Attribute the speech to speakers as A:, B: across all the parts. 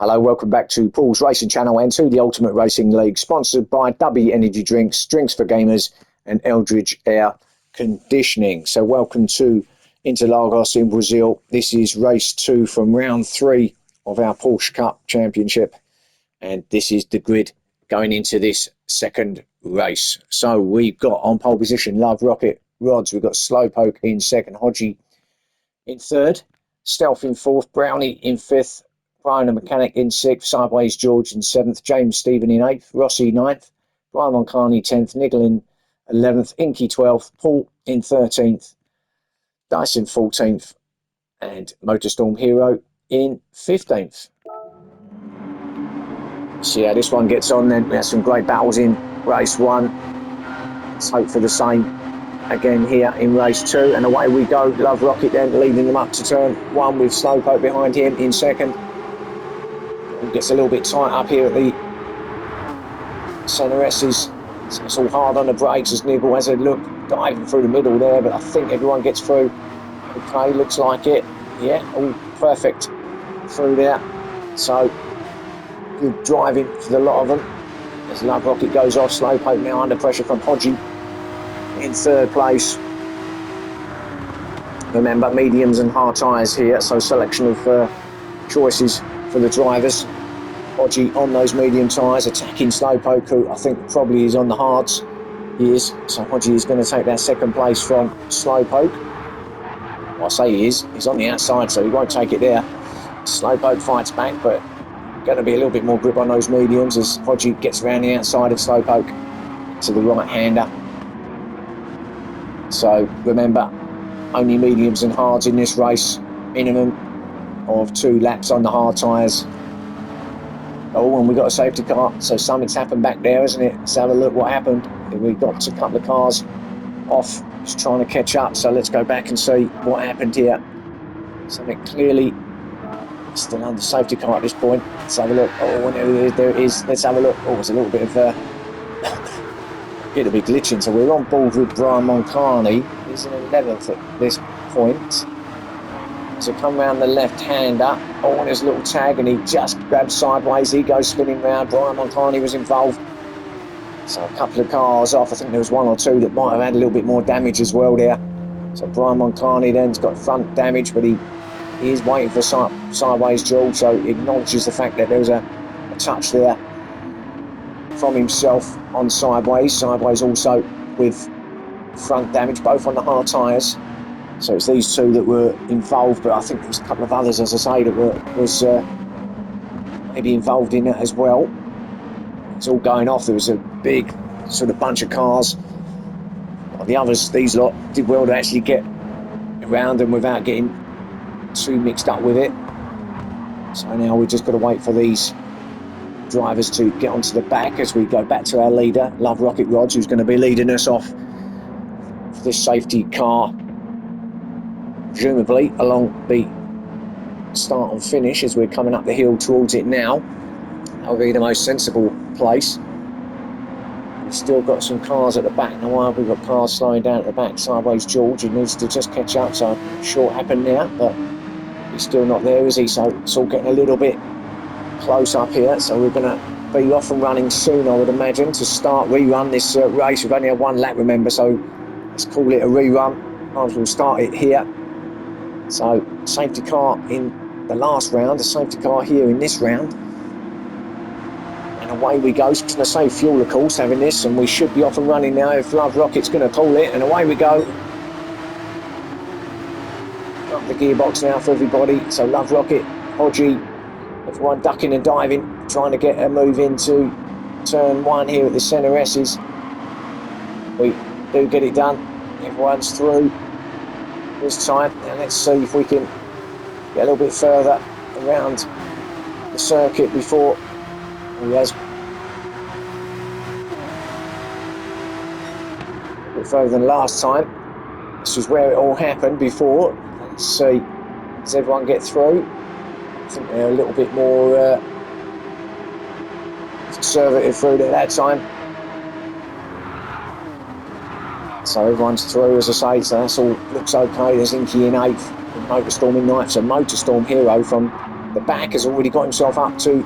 A: Hello, welcome back to Paul's Racing Channel and to the Ultimate Racing League, sponsored by W Energy Drinks, Drinks for Gamers and Eldridge Air Conditioning. So welcome to Interlagos in Brazil. This is race 2 from round 3 of our Porsche Cup Championship. And this is the grid going into this second race. So we've got on pole position Love Rocket Rods. We've got Slowpoke in second, Hodgie in third, Stealth in fourth, Brownie in fifth, Brian the Mechanic in sixth, Sideways George in seventh, James Stephen in eighth, Rossi ninth, Brian Moncani 10th, Nigel in 11th, Inky 12th, Paul in 13th, Dyson 14th, and Motorstorm Hero in 15th. See how this one gets on then. We had some great battles in race 1. Let's hope for the same again here in race 2. And away we go. Love Rocket then leading them up to turn 1 with Slowpoke behind him in second. It gets a little bit tight up here at the centre S's. So it's all hard on the brakes as Nigel has a look diving through the middle there, but I think everyone gets through. Okay, looks like it. Yeah, all perfect through there. So good driving for the lot of them. As Love Rocket goes off, Slowpoke now under pressure from Hodgie in third place. Remember, mediums and hard tyres here, so selection of choices for the drivers. Hodgie on those medium tyres, attacking Slowpoke, who I think probably is on the hards. He is, so Hodgie is going to take that second place from Slowpoke. Well, I say he is, he's on the outside, so he won't take it there. Slowpoke fights back, but going to be a little bit more grip on those mediums as Hodgie gets around the outside of Slowpoke to the right-hander. So remember, only mediums and hards in this race, minimum of 2 laps on the hard tyres. Oh, and we got a safety car, so something's happened back there, isn't it? Let's have a look what happened. We got a couple of cars off, just trying to catch up, so let's go back and see what happened here. Something clearly still under safety car at this point. Let's have a look. Oh, there it is. Let's have a look. Oh, it's a little bit of a bit glitching. So we're on board with Brian Moncani. He's in 11th at this point. So come round the left-hander. Oh, and there's a little tag, and he just grabs sideways. He goes spinning round. Brian Moncani was involved. So a couple of cars off. I think there was 1 or 2 that might have had a little bit more damage as well there. So Brian Moncani then's got front damage, but he is waiting for Sideways George, so he acknowledges the fact that there was a touch there from himself on Sideways. Sideways also with front damage, both on the hard tyres. So it's these 2 that were involved, but I think there was a couple of others, as I say, that was maybe involved in it as well. It's all going off. There was a big sort of bunch of cars. The others, these lot, did well to actually get around them without getting too mixed up with it. So now we've just got to wait for these drivers to get onto the back as we go back to our leader, Love Rocket Rods, who's going to be leading us off for this safety car, presumably along the start and finish as we're coming up the hill towards it now. That would be the most sensible place. We've still got some cars at the back now. We've got cars slowing down at the back. Sideways George, he needs to just catch up, so I'm sure it happened there, but he's still not there, is he? So it's all getting a little bit close up here, so we're going to be off and running soon, I would imagine, to rerun this race. We've only had 1 lap, remember, so let's call it a rerun. Might as well start it here. So safety car in the last round, a safety car here in this round. And away we go. It's going to save fuel, of course, having this, and we should be off and running now if Love Rocket's going to call it, and away we go. Up the gearbox now for everybody. So Love Rocket, Hodgie, everyone ducking and diving, trying to get a move into turn 1 here at the centre S's. We do get it done. Everyone's through this time. Now let's see if we can get a little bit further around the circuit before he has a bit further than last time. This was where it all happened before. Let's see, does everyone get through? I think they're a little bit more conservative through there that time. So everyone's through, as I say, so that's all looks okay. There's Inky in 8th, and Motorstorm in 9th. So Motorstorm Hero from the back has already got himself up to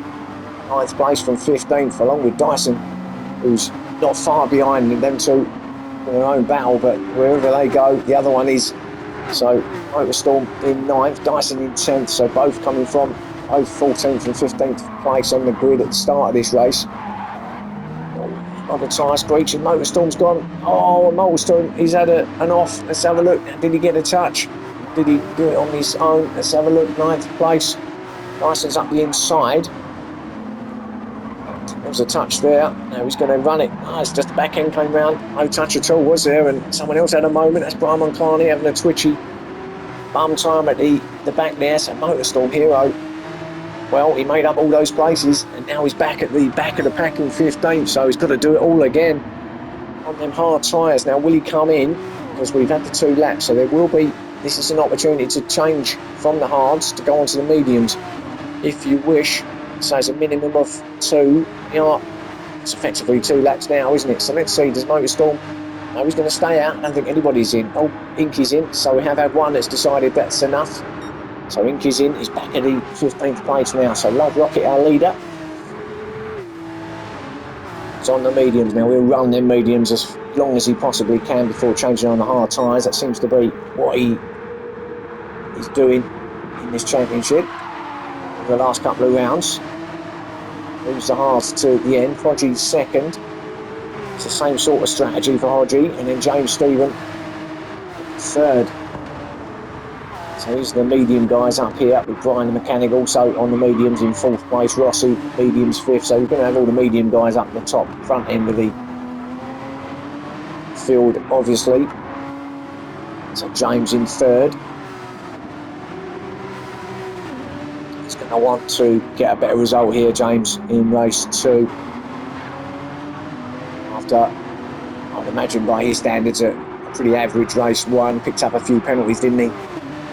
A: 9th place from 15th, along with Dyson, who's not far behind them two in their own battle, but wherever they go, the other one is. So Motorstorm in 9th, Dyson in 10th, so both coming from both 14th and 15th place on the grid at the start of this race. Other tyre screech and Motorstorm's gone. Oh, Motorstorm, he's had an off. Let's have a look. Did he get a touch? Did he do it on his own? Let's have a look. 9th place. Dyson's up the inside. There was a touch there. Now he's going to run it. Oh, it's just the back end came round. No touch at all, was there? And someone else had a moment. That's Brian Monclani having a twitchy bum time at the back there. So Motorstorm hero. Well, he made up all those places, and now he's back at the back of the pack in 15th, so he's got to do it all again on them hard tyres. Now, will he come in? Because we've had the 2 laps, so there will be, this is an opportunity to change from the hards to go onto the mediums, if you wish. So it's a minimum of 2. Yeah, it's effectively 2 laps now, isn't it? So let's see, does Motorstorm, no, he's going to stay out. I don't think anybody's in. Oh, Inky's in, so we have had one that's decided that's enough. So Inky's in, he's back at the 15th place now. So Love Rocket, our leader, is on the mediums now. We'll run them mediums as long as he possibly can before changing on the hard tyres. That seems to be what he is doing in this championship for the last couple of rounds. Moves the hards to the end. Hodgie's second. It's the same sort of strategy for Hodgie. And then James Stephen, third. So these are the medium guys up here, with Brian the Mechanic also on the mediums in 4th place, Rossi, mediums 5th. So you're going to have all the medium guys up the top, front end of the field, obviously. So James in 3rd. He's going to want to get a better result here, James, in race 2. After, I'd imagine by his standards, a pretty average race 1. Picked up a few penalties, didn't he?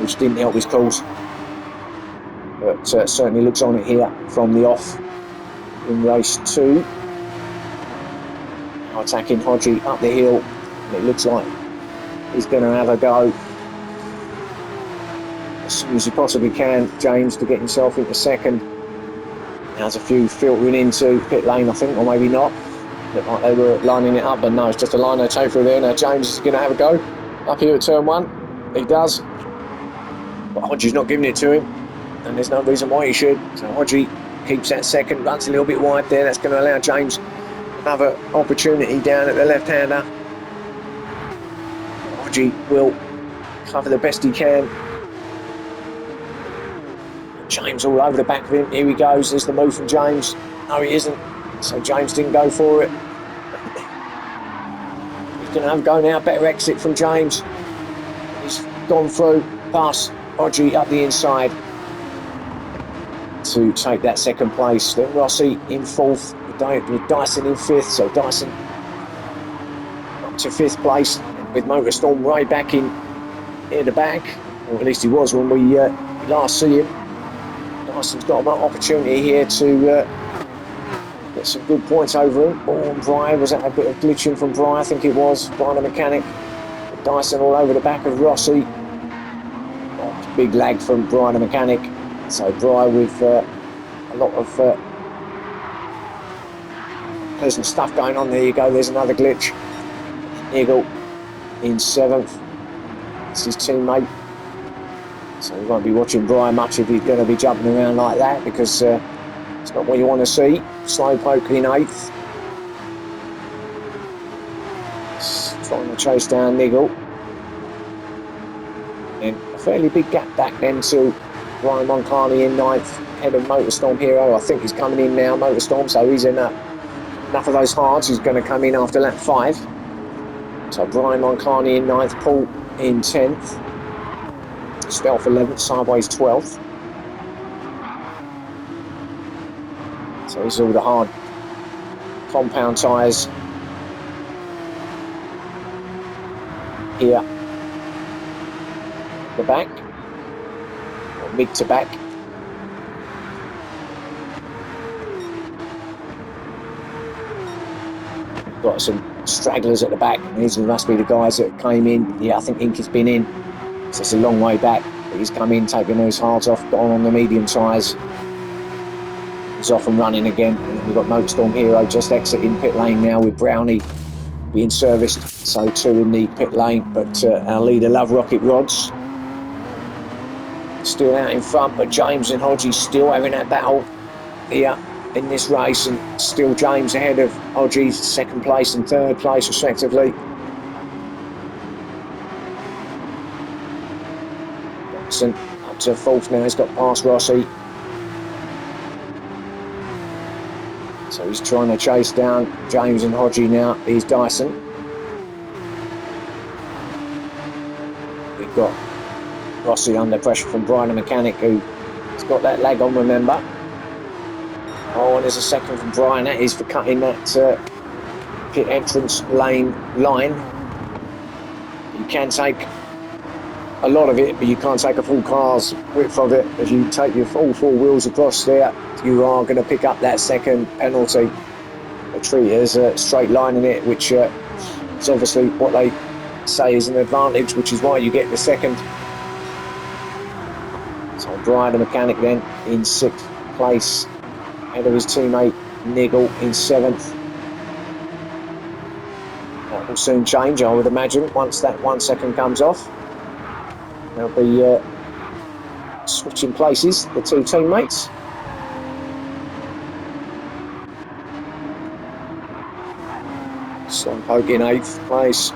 A: Which didn't help his cause, but certainly looks on it here from the off in race 2. Now attacking Hodgie up the hill, and it looks like he's going to have a go as soon as he possibly can, James, to get himself into 2nd. There's a few filtering into pit lane, I think, or maybe not. Looked like they were lining it up, but no, it's just a line of tape through there. Now James is going to have a go up here at turn 1. He does. But Hodgie's not giving it to him, and there's no reason why he should. So Hodgie keeps that 2nd, runs a little bit wide there. That's going to allow James another opportunity down at the left-hander. Hodgie will cover the best he can. James all over the back of him. Here he goes. There's the move from James. No, he isn't. So James didn't go for it. He's going to have a go now. Better exit from James. He's gone through past Hodgie up the inside to take that 2nd place. Then Rossi in 4th with Dyson in 5th. So Dyson up to 5th place with Motorstorm right back in the back, or at least he was when we last see him. Dyson's got an opportunity here to get some good points over him. Oh, and Brian, was that a bit of glitching from Brian? I think it was. Brian the Mechanic. Dyson all over the back of Rossi. Big lag from Brian the Mechanic. So Brian with a lot of pleasant stuff going on. There you go, there's another glitch. Eagle in 7th. It's his teammate. So we won't be watching Brian much if he's going to be jumping around like that, because it's not what you want to see. Slowpoke in 8th. Trying to chase down Niggle. And a fairly big gap back then to Brian Monclani in 9th, head of Motorstorm Hero. I think he's coming in now, Motorstorm, so he's in enough of those hards. He's going to come in after lap 5. So Brian Monclani in 9th, Paul in 10th, Stealth 11th, Sideways 12th. So these are all the hard compound tyres here. The back, or mid to back. Got some stragglers at the back. These must be the guys that came in. Yeah, I think Inky's been in. So it's a long way back. He's come in, taking those hards off, got on the medium tyres. He's off and running again. And we've got Motorstorm Hero just exiting pit lane now with Brownie being serviced. So too in the pit lane, but our leader Love Rocket Rods still out in front, but James and Hodgie still having that battle here in this race, and still James ahead of Hodgie's second place and third place respectively. Johnson up to fourth now, he's got past Rossi. So he's trying to chase down James and Hodgie now. He's Dyson. We've got Rossi under pressure from Brian the Mechanic, who's got that lag on, remember. Oh, and there's a second from Brian. That is for cutting that pit entrance line. You can take a lot of it, but you can't take a full car's width of it. If you take your full four wheels across there, you are going to pick up that second penalty. They treat it as a straight line in it, which is obviously what they say is an advantage, which is why you get the second. So Brian the Mechanic then in sixth place, ahead of his teammate Niggle in seventh. That will soon change, I would imagine, once that 1 second comes off. They'll be switching places, the two teammates. Slowpoke in eighth place.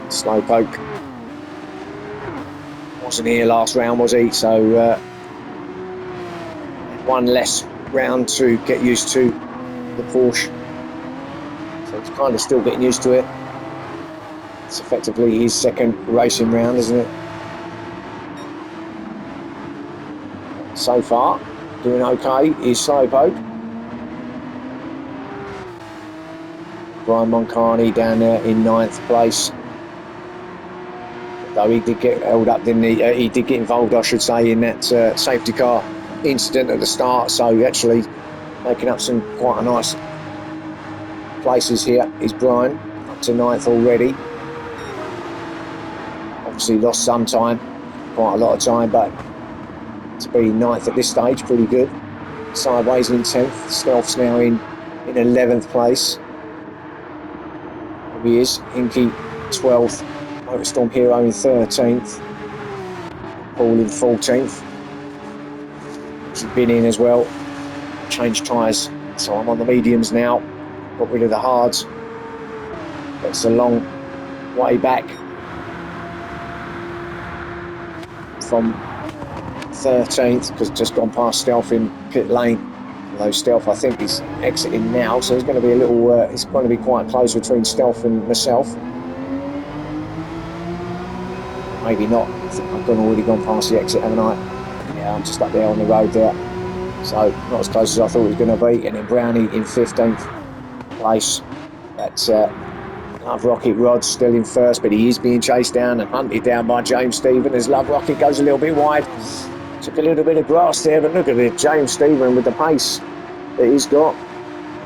A: Slowpoke wasn't here last round, was he? So one less round to get used to the Porsche. So he's kind of still getting used to it. It's effectively his second racing round, isn't it? So far, doing okay is Slowpoke. Brian Moncani down there in ninth place. Though he did get held up, didn't he? He did get involved, I should say, in that safety car incident at the start. So actually making up some quite a nice places here is Brian, up to ninth already. Obviously lost some time, quite a lot of time, but to be ninth at this stage, pretty good. Sideways in 10th, Stealth's now in 11th place. There he is, Inky 12th, Motorstorm Hero in 13th, Paul in 14th. He's been in as well, changed tyres, so I'm on the mediums now, got rid of the hards. That's a long way back from 13th, because just gone past Stealth in pit lane. Although Stealth, I think, is exiting now, so it's going to be a little. It's going to be quite close between Stealth and myself. Maybe not. I think I've already gone past the exit, haven't I? Yeah, I'm just up there on the road there. So not as close as I thought it was going to be. And then Brownie in 15th place. That's Love Rocket Rod still in first, but he is being chased down and hunted down by James Stephen as Love Rocket goes a little bit wide. Took a little bit of grass there, but look at it, James Stephen with the pace that he's got.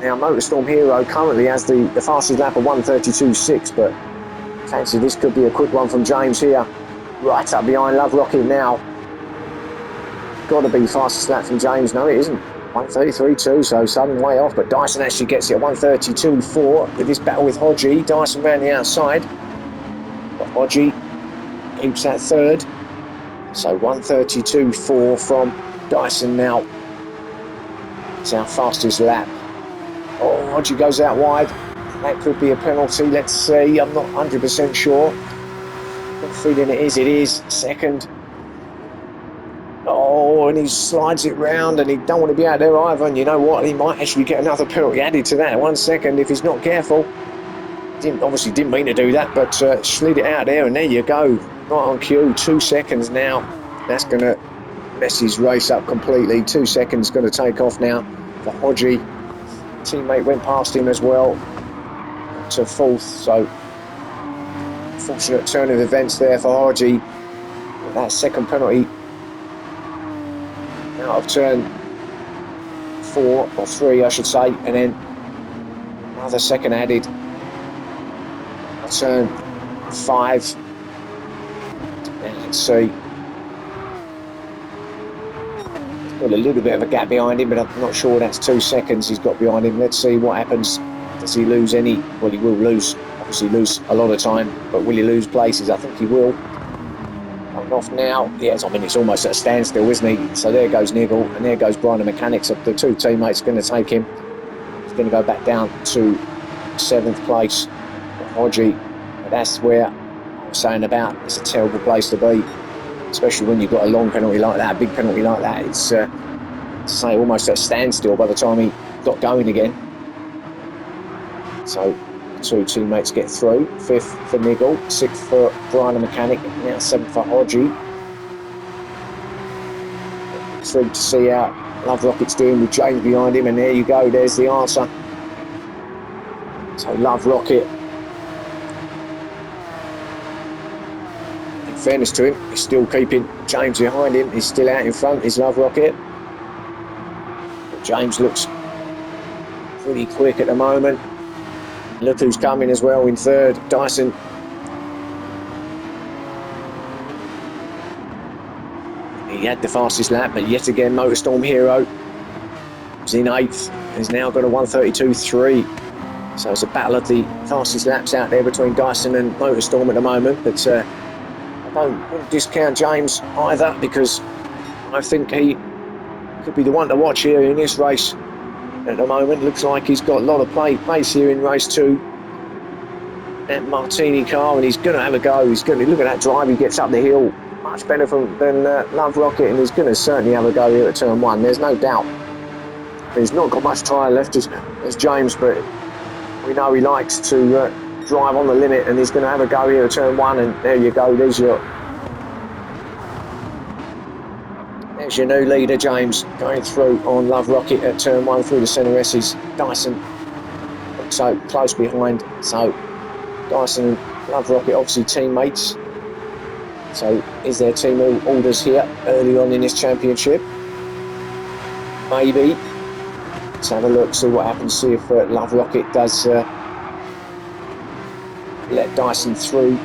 A: Now Motorstorm Hero currently has the fastest lap of 1:32.6, but fancy this could be a quick one from James here. Right up behind Love Rocket now. Got to be fastest lap from James. No, it isn't. 1:33.2, so sudden way off, but Dyson actually gets it at 1:32.4 with this battle with Hodgie. Dyson round the outside, but Hodgie keeps that third. So 1:32.4 from Dyson now. It's our fastest lap. Oh, Hodgie goes out wide. That could be a penalty. Let's see. I'm not 100% sure. I'm feeling it is. Second. Oh, and he slides it round, and he don't want to be out there either. And you know what? He might actually get another penalty added to that. 1 second if he's not careful. Obviously didn't mean to do that, but slid it out there, and there you go. Right on cue. 2 seconds now. That's going to mess his race up completely. 2 seconds going to take off now for Hodgie. Teammate went past him as well to fourth. So fortunate turn of events there for Hodgie. That second penalty out of turn 4 or 3, I should say, and then another second added. turn 5. And let's see. He's got a little bit of a gap behind him, but I'm not sure that's 2 seconds he's got behind him. Let's see what happens. Does he lose any? Well, he will lose. Obviously lose a lot of time, but will he lose places? I think he will. Coming off now. Yes, I mean, it's almost at a standstill, isn't he? So there goes Nigel, and there goes Brian the Mechanic. So the 2 teammates are going to take him. He's going to go back down to 7th place. Hodgie, but that's where I was saying about it's a terrible place to be, especially when you've got a long penalty like that, a big penalty like that. It's to say almost at a standstill by the time he got going again. So 2 teammates get through. 5th for Nigel, 6th for Brian the Mechanic, now 7th for Hodgie. Intrigued to see how Love Rocket's doing with James behind him, and there you go, there's the answer. So Love Rocket, in fairness to him, he's still keeping James behind him. He's still out in front, is Love Rocket. But James looks pretty quick at the moment. Look who's coming as well in 3rd, Dyson. He had the fastest lap, but yet again Motorstorm Hero was in 8th. He's now got a 1:32.3. So it's a battle of the fastest laps out there between Dyson and Motorstorm at the moment. But I don't discount James either, because I think he could be the one to watch here in this race. At the moment, looks like he's got a lot of pace here in race 2. That Martini car, and he's going to have a go. He's going to look at that drive. He gets up the hill, much better than Love Rocket, and he's going to certainly have a go here at turn 1. There's no doubt. He's not got much tyre left as James, but we know he likes to drive on the limit, and he's going to have a go here at turn 1. And there you go. There's your new leader, James, going through on Love Rocket at turn 1 through the centre S's. Dyson so close behind. So Dyson and Love Rocket obviously teammates. So is there team orders here early on in this championship? Maybe. Let's have a look, see what happens, see if Love Rocket does let Dyson through.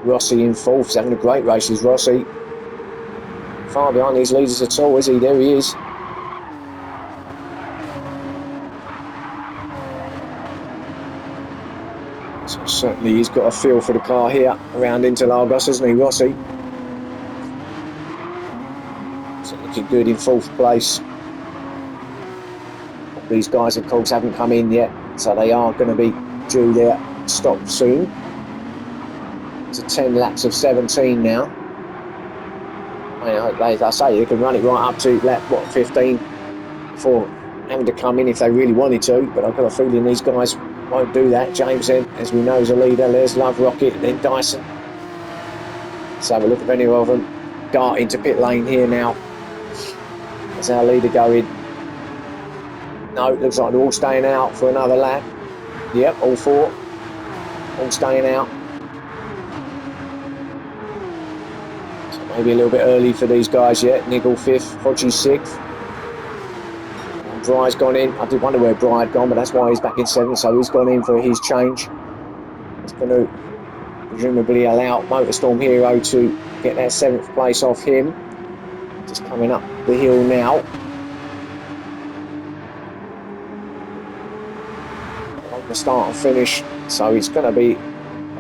A: Rossi in 4th, he's having a great race, is Rossi. Far behind these leaders at all, is he? There he is. So certainly he's got a feel for the car here around Interlagos, hasn't he, Rossi? So looking good in 4th place. These guys, of course, haven't come in yet, so they are going to be due their stop soon. To 10 laps of 17 now. I say, they can run it right up to lap 15 before having to come in if they really wanted to, but I've got a feeling these guys won't do that. James then, as we know, is a leader. There's Love Rocket, then Dyson. Let's have a look if any of them dart into pit lane here now. There's our leader going. No, it looks like they're all staying out for another lap. Yep, all 4. All staying out. Maybe a little bit early for these guys yet. Nigel 5th, Hodgie 6th. Bry's gone in. I did wonder where Bry had gone, but that's why he's back in 7th, so he's gone in for his change. It's going to presumably allow Motorstorm Hero to get that 7th place off him. Just coming up the hill now. On the start and finish, so it's going to be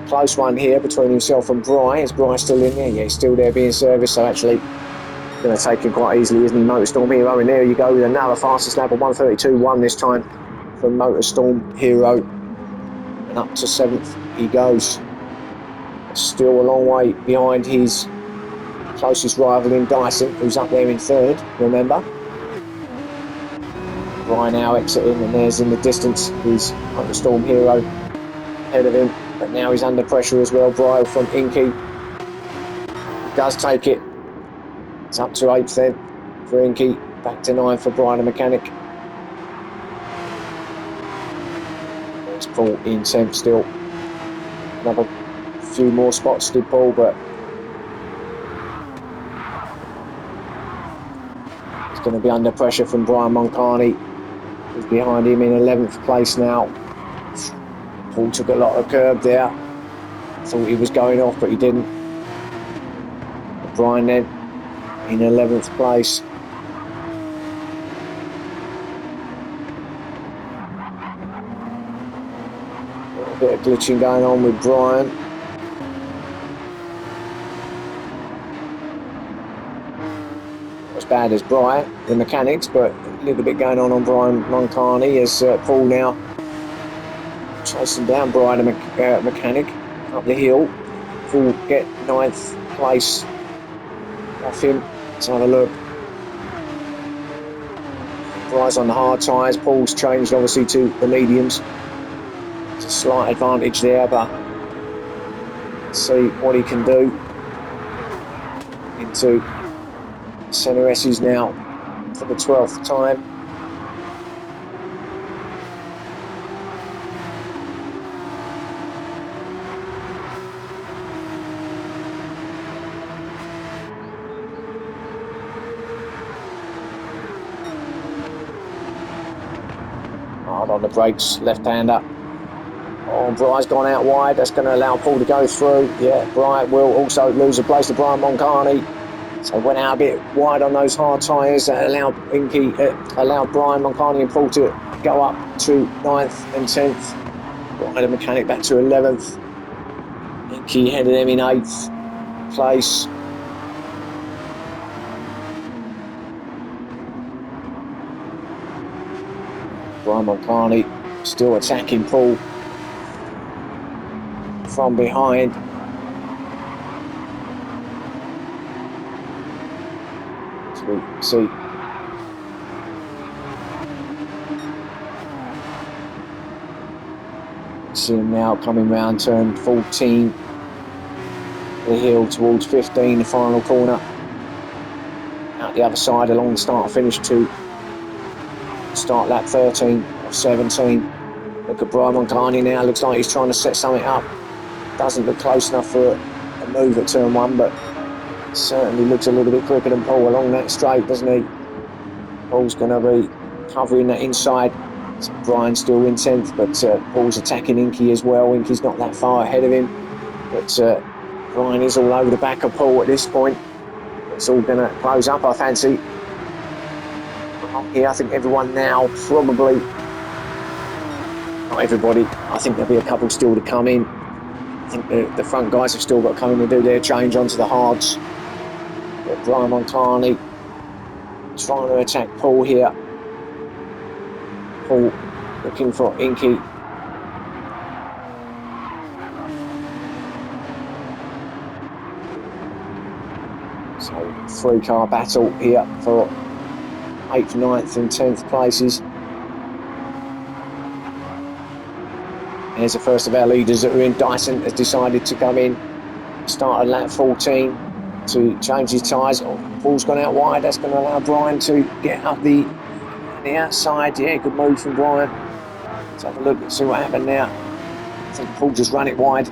A: close one here between himself and Bry. Is Bry still in there? Yeah, he's still there being serviced, so actually going to take him quite easily, isn't he, Motorstorm Hero? And there you go with another fastest lap of 1:32.1 this time from Motorstorm Hero. And up to 7th he goes. Still a long way behind his closest rival in Dyson, who's up there in 3rd, remember. Bry now exiting, and there's in the distance his Motorstorm Hero ahead of him. But now he's under pressure as well. Bry from Inky. He does take it. It's up to 8th then for Inky. Back to 9th for Brian the Mechanic. There's Paul in 10th still. Another few more spots did Paul, but he's going to be under pressure from Brian Moncani, who's behind him in 11th place now. Paul took a lot of curb there. Thought he was going off, but he didn't. Brian then in 11th place. A little bit of glitching going on with Brian. Not as bad as Brian, the mechanics, but a little bit going on Brian Moncani as Paul now chasing down Brian, the mechanic, up the hill. Paul get 9th place off him. Let's have a look. Brian's on the hard tyres. Paul's changed obviously to the mediums. It's a slight advantage there, but let's see what he can do. Into Centre S's now for the 12th time. Hard on the brakes, left-hander. Oh, Brian's gone out wide. That's going to allow Paul to go through. Yeah, Brian will also lose a place to Brian Moncani. So went out a bit wide on those hard tyres. That allowed Brian Moncani and Paul to go up to 9th and 10th. Brian the mechanic back to 11th. Inky headed them in 8th place. Brian Moncani still attacking Paul from behind. So we see him now coming round turn 14, the hill towards 15, the final corner. Out the other side along the start finish to start lap 13 of 17. Look at Brian Moncani now, looks like he's trying to set something up. Doesn't look close enough for a move at turn 1, but certainly looks a little bit quicker than Paul along that straight, doesn't he? Paul's going to be covering that inside. So Brian's still in 10th, but Paul's attacking Inky as well. Inky's not that far ahead of him, but Brian is all over the back of Paul at this point. It's all going to close up, I fancy. Here, I think everyone now probably, not everybody, I think there'll be a couple still to come in. I think the front guys have still got to come in and do their change onto the hards. But Brian Moncani trying to attack Paul here. Paul looking for Inky. So 3-car battle here for 8th, 9th and 10th places. Here's the first of our leaders that are in. Dyson has decided to come in. Started lap 14 to change his tyres. Oh, Paul's gone out wide. That's going to allow Brian to get up the outside. Yeah, good move from Brian. Let's have a look and see what happened now. I think Paul just ran it wide.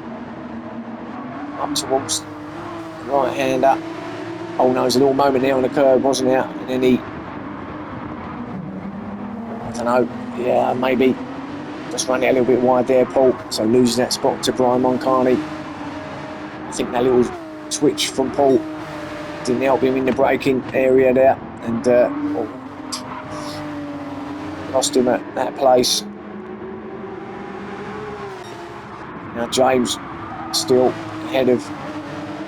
A: Up towards the right-hander. Oh no, there's a little moment there on the curb, wasn't there? And then he, I don't know, yeah, maybe just run it a little bit wide there, Paul. So losing that spot to Brian Moncani. I think that little switch from Paul didn't help him in the braking area there, and lost him at that place. Now James still ahead of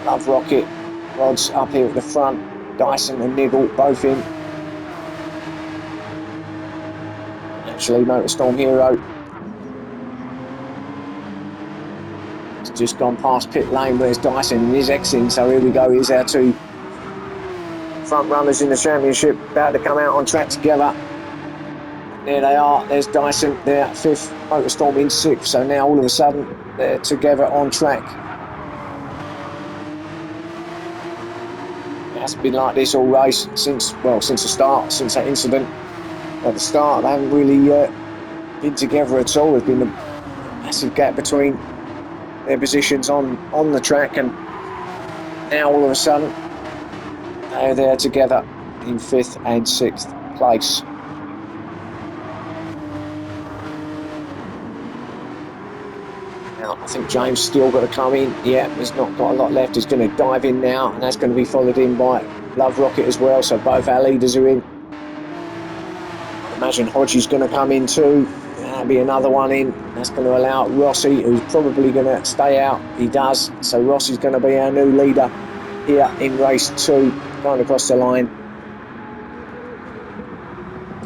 A: Love Rocket. Rod's up here at the front. Dyson and Niggle both in. Actually, Motorstorm Hero has just gone past pit lane. Where's Dyson? And he's exiting. So here we go. Here's our two front runners in the championship about to come out on track together. There they are. There's Dyson there, 5th. Motorstorm in 6th. So now all of a sudden they're together on track. It's been like this all race since the start, since that incident at the start. They haven't really been together at all. There's been a massive gap between their positions on the track, and now all of a sudden they're there together in 5th and 6th place. I think James still got to come in. Yeah, he's not got a lot left. He's going to dive in now, and that's going to be followed in by Love Rocket as well. So both our leaders are in. I imagine Hodgie's going to come in too. That'll be another one in. That's going to allow Rossi, who's probably going to stay out. He does. So Rossi's going to be our new leader here in race 2, going across the line.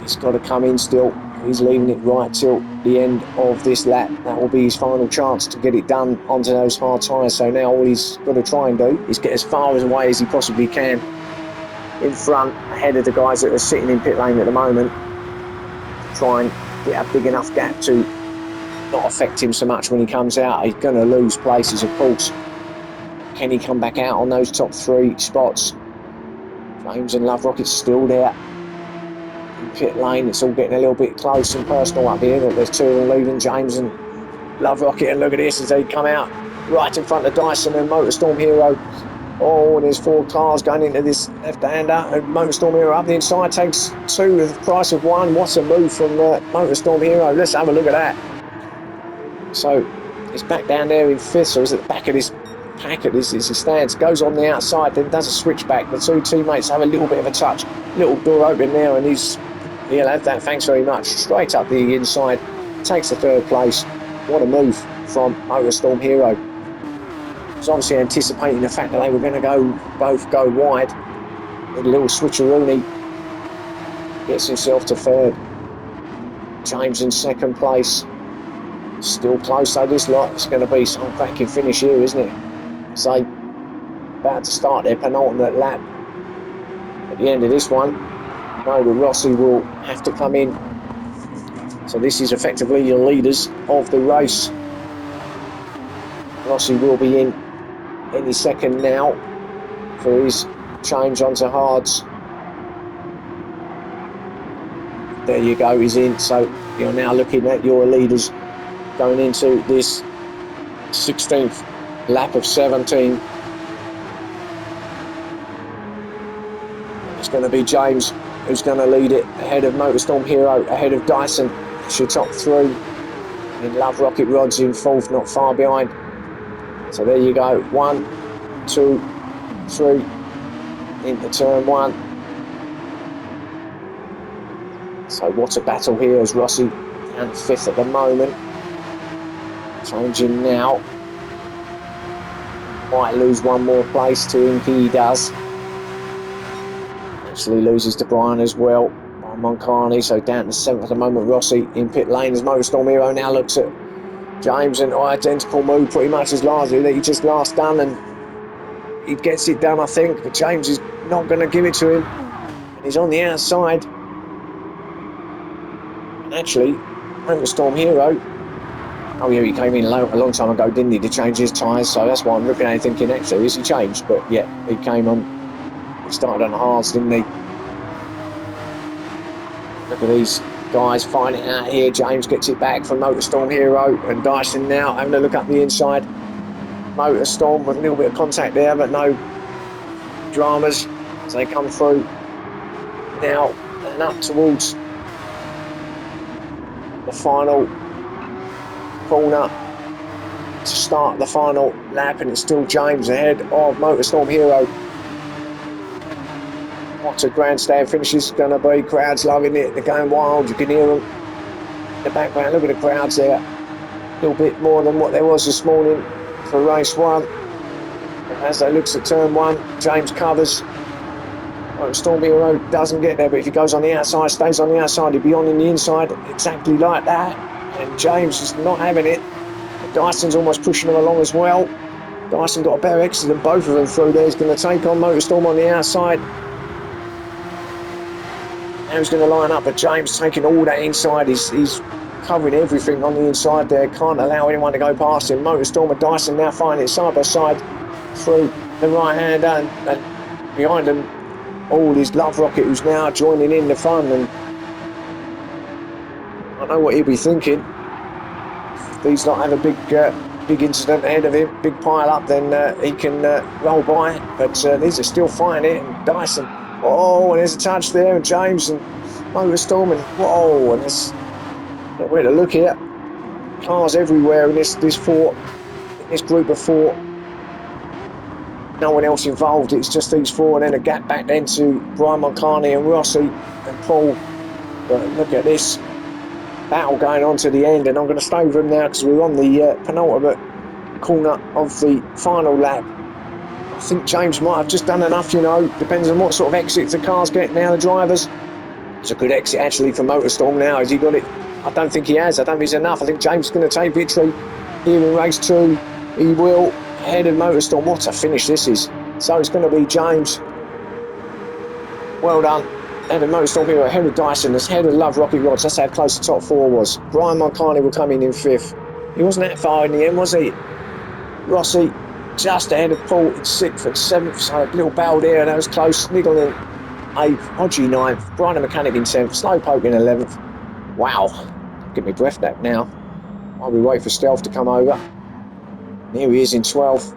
A: He's got to come in still. He's leaving it right till the end of this lap. That will be his final chance to get it done onto those hard tyres. So now all he's got to try and do is get as far away as he possibly can in front, ahead of the guys that are sitting in pit lane at the moment. Try and get a big enough gap to not affect him so much when he comes out. He's going to lose places, of course. Can he come back out on those top 3 spots? James and Love Rocket's still there. Pit lane, it's all getting a little bit close and personal up here. There's 2 of them leaving, James and Love Rocket, and look at this as they come out right in front of Dyson and Motorstorm Hero. Oh, and there's 4 cars going into this left-hander, and Motorstorm Hero up the inside takes 2 with the price of 1. What's a move from Motorstorm Hero? Let's have a look at that. So it's back down there in 5th, so he's at the back of this packet as he stands, goes on the outside, then does a switch back. The 2 teammates have a little bit of a touch, little door open there, and he'll have that, thanks very much, straight up the inside, takes the 3rd place. What a move from Motorstorm Hero. He's obviously anticipating the fact that they were going to both go wide. A little switcheroony, gets himself to 3rd. James in 2nd place. Still close though, this lot. It's going to be some cracking finish here, isn't it? So, about to start their penultimate lap. At the end of this one, no, the Rossi will have to come in. So this is effectively your leaders of the race. Rossi will be in any second now for his change onto hards. There you go, he's in. So you're now looking at your leaders going into this 16th lap of 17. It's going to be James who's going to lead it ahead of Motorstorm Hero, ahead of Dyson. It's your top 3. And Love Rocket Rod's in 4th, not far behind. So there you go. 1, 2, 3 into turn 1. So what a battle here as Rossi down 5th at the moment. Changing now. Might lose 1 more place to Inky, he does. Actually loses to Brian as well. Moncani, so down to 7th at the moment. Rossi in pit lane as Motorstorm Hero now looks at James, and identical move pretty much as last that he just last done, and he gets it done, I think, but James is not going to give it to him, and he's on the outside. And actually, Motorstorm Hero, oh yeah, he came in a long time ago, didn't he, to change his tyres, so that's why I'm looking at it thinking, actually, is he changed? But yeah, he came on, he started on hards, didn't he? Look at these guys fighting out here. James gets it back from Motorstorm Hero, and Dyson now having a look up the inside. Motorstorm with a little bit of contact there, but no dramas as they come through now and up towards the final corner to start the final lap, and it's still James ahead of Motorstorm Hero. What a grandstand finish is going to be. Crowds loving it. They're going wild. You can hear them in the background. Look at the crowds there. A little bit more than what there was this morning for race 1. And as they looks at turn 1, James covers. Storm Hero doesn't get there, but if he goes on the outside, stays on the outside, he'll be on in the inside exactly like that. And James is not having it. Dyson's almost pushing him along as well. Dyson got a better exit than both of them through there. He's going to take on Motorstorm on the outside. Now he's going to line up, but James taking all that inside. He's covering everything on the inside there. Can't allow anyone to go past him. Motorstorm and Dyson now finding it side by side through the right hand, and behind them all is Love Rocket, who's now joining in the fun. And I know what he'll be thinking. If these not have a big incident ahead of him, big pile up, then he can roll by. But these are still fighting it, and Dyson. Oh, and there's a touch there, and James and Motorstorm, and whoa, and there's nowhere to look here. Cars everywhere in this fort. this group of 4. No one else involved. It's just these 4, and then a gap back then to Brian Moncani and Rossi and Paul. But look at this battle going on to the end, and I'm going to stay with them now because we're on the penultimate corner of the final lap. I think James might have just done enough, depends on what sort of exits the cars get now, the drivers. It's a good exit actually for Motorstorm now. Has he got it? I don't think he has. I don't think it's enough. I think James is going to take victory here in race 2. He will, ahead of Motorstorm. What a finish this is. So it's going to be James. Well done. Ahead of Motorstorm here, ahead of Dyson, ahead of Love Rocket Rods. That's how close the top 4 was. Brian Moncani will come in 5th. He wasn't that far in the end, was he? Rossi just ahead of Paul in 6th and 7th. So a little battle there. That was close. Niggle in 8th. Hodgie 9th. Brian the Mechanic in 10th. Slowpoke in 11th. Wow. Get me breath back now. While we wait for Stealth to come over. And here he is in 12th.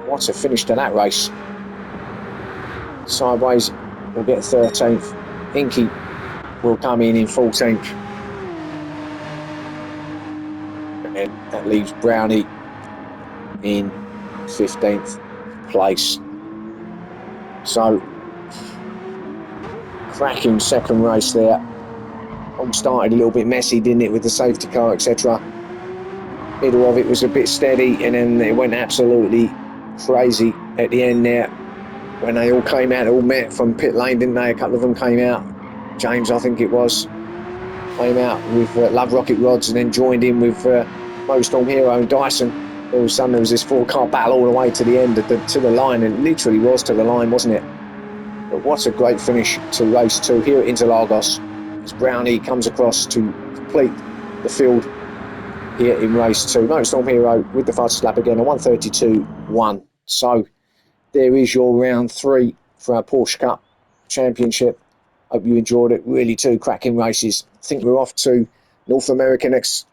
A: What a finish to that race. Sideways will get 13th. Inky will come in 14th. And then that leaves Brownie in 15th place. So, cracking second race there. All started a little bit messy, didn't it, with the safety car, etc. Middle of it was a bit steady, and then it went absolutely crazy at the end there. When they all came out, they all met from pit lane, didn't they? A couple of them came out. James, I think it was, came out with Love Rocket Rods and then joined in with Motorstorm Hero and Dyson. All of a sudden there was this 4-car battle all the way to the end, to the line, and it literally was to the line, wasn't it? But what a great finish to race 2 here at Interlagos, as Brownie comes across to complete the field here in race 2. Motorstorm Hero with the fastest lap again, a 1:32.1. So there is your round 3 for our Porsche Cup Championship. Hope you enjoyed it. Really 2 cracking races. I think we're off to North America next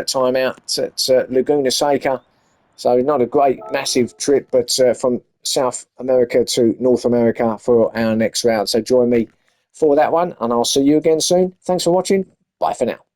A: time out at Laguna Seca. So not a great, massive trip, but from South America to North America for our next round. So join me for that one, and I'll see you again soon. Thanks for watching. Bye for now.